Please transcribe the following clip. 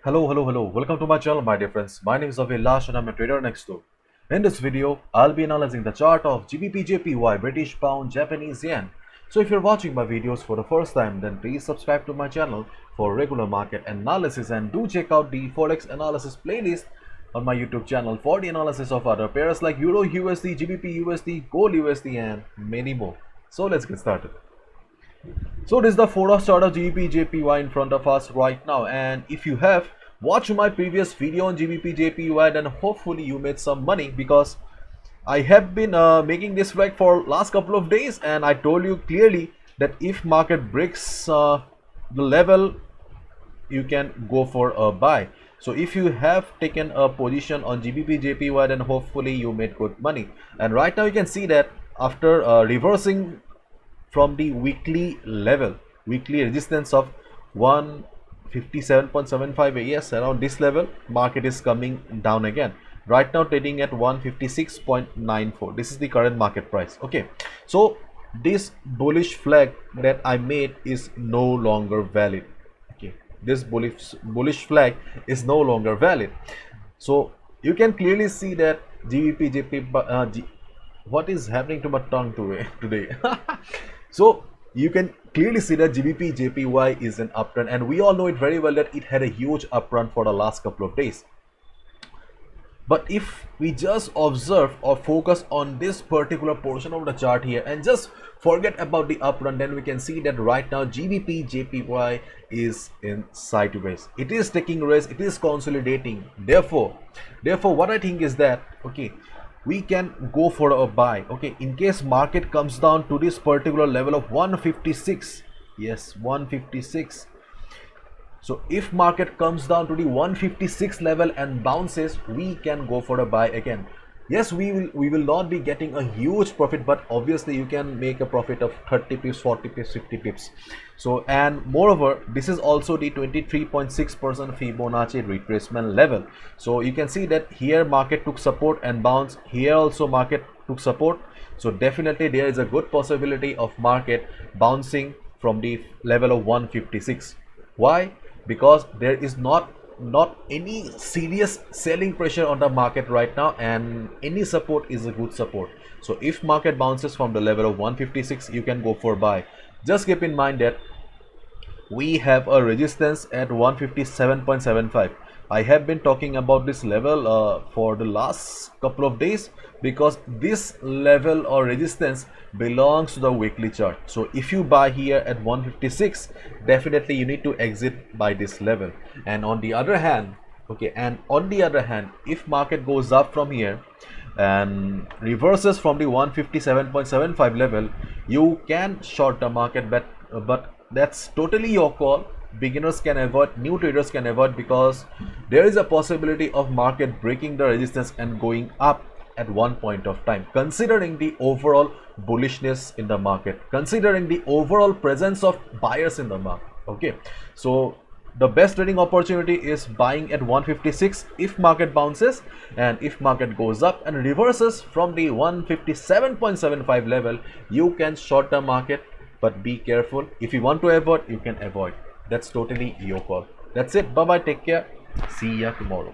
Hello. Welcome to my channel, my dear friends. My name is Avilash and I'm a trader next door. In this video, I'll be analyzing the chart of GBP JPY, British Pound, Japanese Yen. So if you're watching my videos for the first time, then please subscribe to my channel for regular market analysis and do check out the Forex analysis playlist on my YouTube channel for the analysis of other pairs like Euro USD, GBP USD, Gold USD and many more. So let's get started. So this is the Forex chart of GBP JPY in front of us right now, and if you have watched my previous video on GBP JPY, then hopefully you made some money, because I have been making this flag for last couple of days, and I told you clearly that if market breaks the level, you can go for a buy. So if you have taken a position on GBP JPY, then hopefully you made good money. And right now you can see that after reversing from the weekly level, weekly resistance of 157.75, yes, around this level, market is coming down again. Right now trading at 156.94. this is the current market price. Okay, so this bullish flag that I made is no longer valid. Okay, this bullish flag is no longer valid. So you can clearly see that GBP JPY what is happening to my tongue today So you can clearly see that GBP JPY is an uptrend, and we all know it very well that it had a huge uptrend for the last couple of days. But if we just observe or focus on this particular portion of the chart here and just forget about the uptrend, then we can see that right now GBP JPY is in sideways. It is taking rest, it is consolidating. Therefore what I think is that, okay, we can go for a buy. Okay, in case market comes down to this particular level of 156, yes, 156. So if market comes down to the 156 level and bounces, we can go for a buy again. Yes, we will not be getting a huge profit, but obviously you can make a profit of 30 pips, 40 pips, 50 pips. So, and moreover, this is also the 23.6% Fibonacci retracement level. So you can see that here market took support and bounce, here also market took support. So definitely there is a good possibility of market bouncing from the level of 156. Why? Because there is not any serious selling pressure on the market right now, and any support is a good support. So if market bounces from the level of 156, you can go for buy. Just keep in mind that we have a resistance at 157.75. I have been talking about this level for the last couple of days, because this level or resistance belongs to the weekly chart. So if you buy here at 156, definitely you need to exit by this level. And on the other hand, okay, if market goes up from here and reverses from the 157.75 level, you can short the market, but that's totally your call. Beginners can avoid, new traders can avoid, because there is a possibility of market breaking the resistance and going up at one point of time, considering the overall bullishness in the market, considering the overall presence of buyers in the market. Okay, so the best trading opportunity is buying at 156 if market bounces, and if market goes up and reverses from the 157.75 level, you can short the market. But be careful. If you want to avoid, you can avoid. That's totally your call. That's it. Bye bye. Take care. See ya tomorrow.